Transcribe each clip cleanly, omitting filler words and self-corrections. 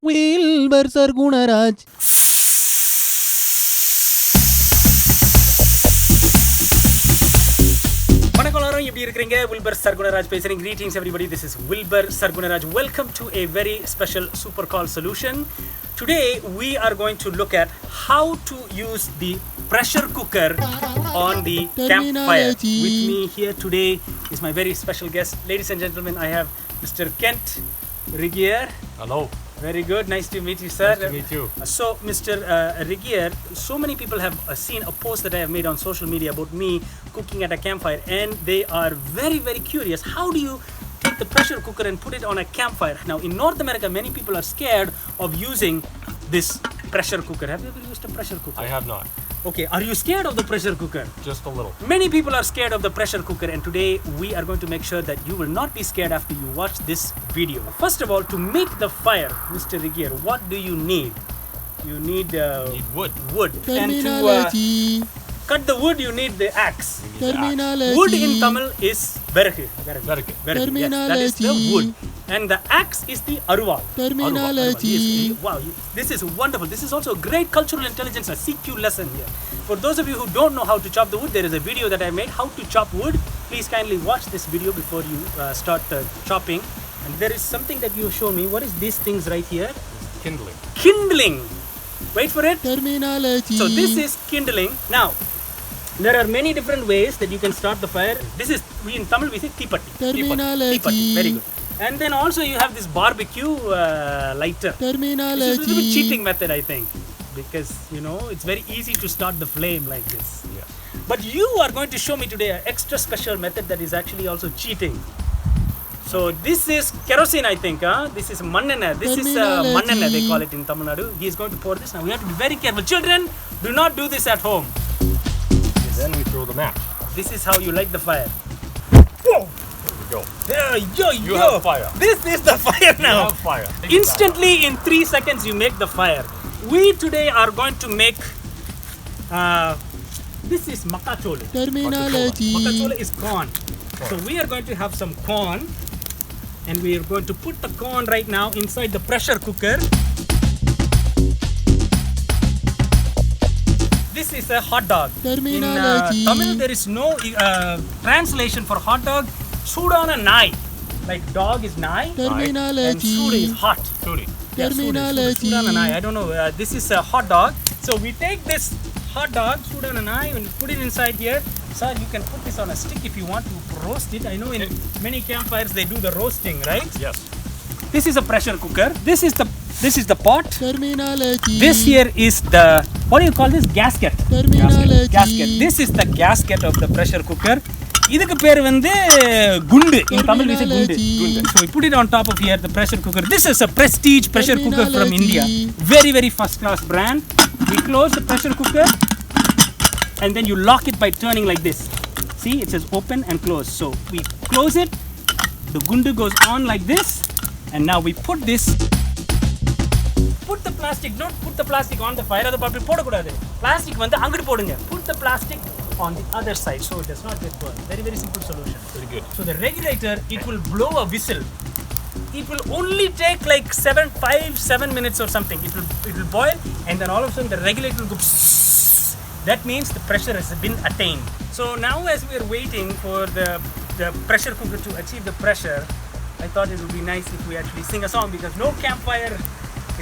Wilbur Sargunaraj. Wilbur Sargunaraj பேசுறேன். Greetings everybody, this is Wilbur Sargunaraj. Welcome to a very special super call solution. Today we are going to look at how to use the pressure cooker on the Campfire. With me here today is my very special guest. Ladies and gentlemen, I have Mr. Kent Regier. Hello. Very good. Nice to meet you, sir. Nice to meet you. So, Mr. Regier, so many people have seen a post that I have made on social media about me cooking at a campfire, and they are very, very curious. How do you take the pressure cooker and put it on a campfire? Now, in North America, many people are scared of using this pressure cooker. Have you ever used a pressure cooker? I have not. Okay, are you scared of the pressure cooker? Just a little. Many people are scared of the pressure cooker, and today we are going to make sure that you will not be scared after you watch this video. First of all, to make the fire, Mr. Regier, what do you need? You need wood. Wood. And to cut the wood, you need the axe. Wood in Tamil is veragu. Veragu. Yes, that is the wood. And the axe is the aruval. Terminology. Wow, this is wonderful. This is also a great cultural intelligence, a CQ lesson here. For those of you who don't know how to chop the wood, there is a video that I made, how to chop wood. Please kindly watch this video before you start chopping. And there is something that you show me. What is these things right here? Kindling. Kindling. Wait for it. Terminology. So this is kindling. Now, there are many different ways that you can start the fire. This is, in Tamil we say tipatti. Terminology. Very good. And then also you have this barbecue lighter. Terminology. This is a little bit cheating method, I think, because it's very easy to start the flame like this. Yeah. But you are going to show me today an extra special method that is actually also cheating. So this is kerosene, I think. This is mannenna. This is mannenna, they call it in Tamil Nadu. He is going to pour this. Now we have to be very careful. Children, do not do this at home. Then we throw the match. This is how you light the fire. Whoa! Go. You have fire. This is the fire now. You have fire. Instantly, in 3 seconds, you make the fire. We today are going to make. This is makachole. Terminology. Makachole is corn. So we are going to have some corn, and we are going to put the corn right now inside the pressure cooker. This is a hot dog. Terminology. In Tamil, there is no translation for hot dog. Sudana nai. Like dog is nai. And Terminology. suda is hot. Sudi. Terminology. Sudana nai. I don't know. This is a hot dog. So we take this hot dog, sudana nai, and put it inside here. Sir, you can put this on a stick if you want to roast it. I know in many campfires they do the roasting, right? Yes. This is a pressure cooker. This is the pot. Terminology. This here is the, what do you call this? Gasket. Terminology. Gasket. This is the gasket of the pressure cooker. இதுக்கு பேர் வந்து குண்டு. In Tamil we say gundu. So we put it on top of here, the pressure cooker. This is a prestige pressure cooker from India. Very, very first class brand. We close the pressure cooker and then you lock it by turning like this. See, it says open and close. So we close it, the gundu goes on like this, and now we put this. Put the plastic, don't put the plastic on the fire. Other part போடக்கூடாது. Plastic வந்து அங்கிட்டு போடுங்க. Put the plastic on the other side so it does not get burned. Very, very simple solution. Very good. So the regulator, it will blow a whistle. It will only take like 5-7 minutes or something. It will boil, and then all of a sudden the regulator will go psss. That means the pressure has been attained. So now as we are waiting for the pressure cooker to achieve the pressure, I thought it would be nice if we actually sing a song, because no campfire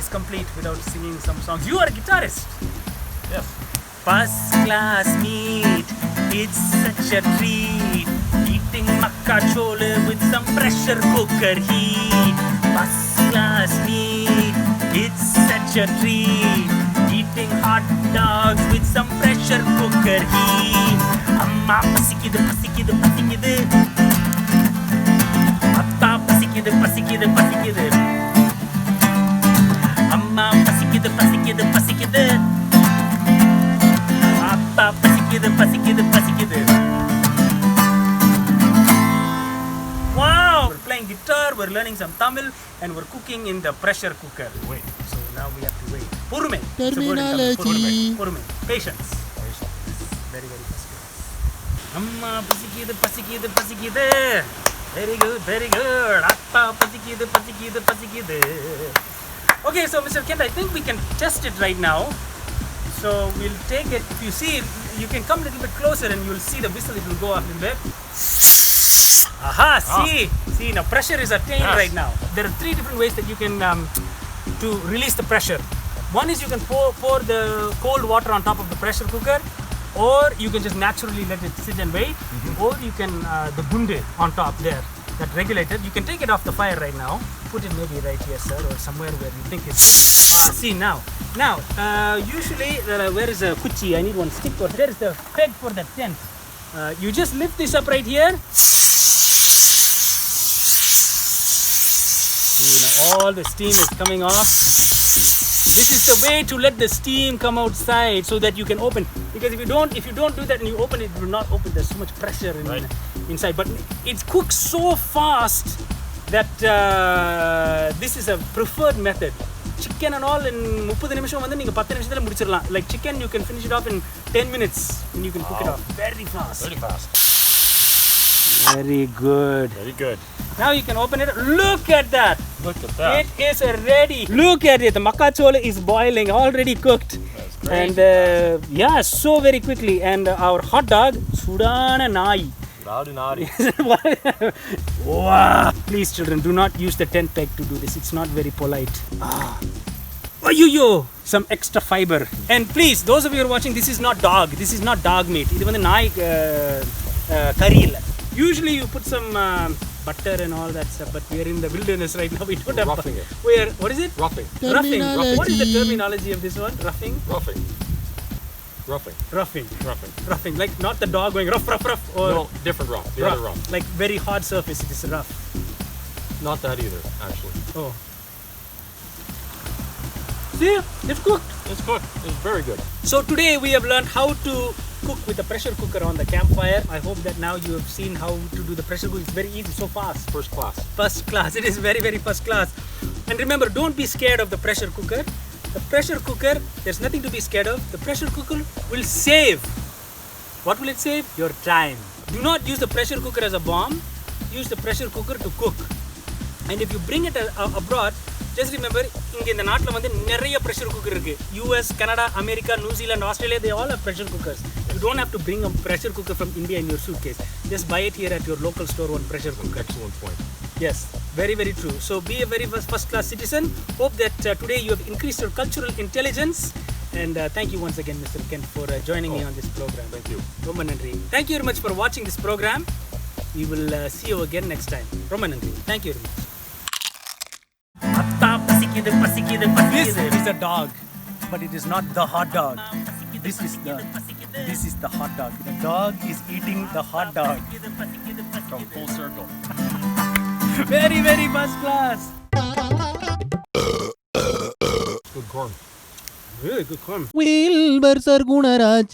is complete without singing some songs. You are a guitarist. Yes. First class meat, it's such a treat. Eating makachole with some pressure cooker heat. First class meat, it's such a treat. Eating hot dogs with some pressure cooker heat. Amma pasikide pasikide pasikide. Atta pasikide pasikide pasikide. Amma pasikide pasikide pasikide. Atta pasikide pasikide pasikide. Wow! We're playing guitar, we're learning some Tamil, and we're cooking in the pressure cooker. Wait. So now we have to wait. Porume. Terminology. Porume. Patience. Very, very first class. Amma pasikide pasikide pasikide. Very good, very good. Atta pasikide pasikide pasikide. Okay, so Mr. Kent, I think we can test it right now. So we'll take it. If you see, you can come a little bit closer and you'll see the whistle. It will go off a little bit. Aha! See, now pressure is attained Yes. right now. There are 3 different ways that you can to release the pressure. One is you can pour the cold water on top of the pressure cooker, or you can just naturally let it sit and wait, or you can the gunde on top there, that regulated. You can take it off the fire right now. Put it maybe right here, sir, or somewhere where you think it's good. See now. Usually, where is a kuchi? I need one stick. Or there is the peg for the tent. You just lift this up right here. See, now all the steam is coming off. This is the way to let the steam come outside so that you can open. Because if you don't do that and you open it, it will not open. There's so much pressure inside. But it cooks so fast that this is a preferred method. Chicken and all in 30 நிமிஷம் வந்து நீங்க 10 நிமிஷத்துல முடிச்சிரலாம். Like chicken you can finish it off in 10 minutes and you can cook it off very fast. Very fast. Very good. Very good. Now you can open it. Look at that. Look at that. It is ready. Look at it. The makachole is boiling, already cooked. That's great. And yeah, so very quickly. And our hot dog, Sudana Nai. Naughty, naughty. Wow. Please, children, do not use the tent peg to do this. It's not very polite. Oh, yo, some extra fiber. And please, those of you who are watching, this is not dog. This is not dog meat. This is nai curry. Usually you put some butter and all that stuff, but we are in the wilderness right now. We don't have. Roughing it. What is it? Roughing. Roughing. What is the terminology of this one? Roughing. Roughing. Roughing. Roughing. Roughing. Roughing. Like not the dog going rough, rough, rough. Or No, different rough. The other rough. Like very hard surface. It is rough. Not that either, actually. Oh. See, it's cooked. It's cooked. It's very good. So today we have learned how to cook with a pressure cooker on the campfire. I hope that now you have seen how to do the pressure cooker. It's very easy, so fast. First class. First class. It is very, very first class. And remember, don't be scared of the pressure cooker. The pressure cooker, there's nothing to be scared of. The pressure cooker will save. What will it save? Your time. Do not use the pressure cooker as a bomb. Use the pressure cooker to cook. And if you bring it abroad, just remember, இங்க இந்த நாட்டுல வந்து நிறைய pressure cooker இருக்கு. US, Canada, America, New Zealand, Australia, they all have pressure cookers. You don't have to bring a pressure cooker from India in your suitcase. Just buy it here at your local store, one pressure cooker. Excellent point. Yes, very, very true. So be a very first class citizen. Hope that today you have increased your cultural intelligence. And thank you once again, Mr. Kent, for joining me on this program. Thank you. Romma nandri. Thank you very much for watching this program. We will see you again next time. Romma nandri. Thank you very much. This is a dog, but it is not the hot dog. This is the hot dog. The dog is eating the hot dog. Come full circle. Very, very first class. Good corn. Really good corn. Wilbur Sargunaraj.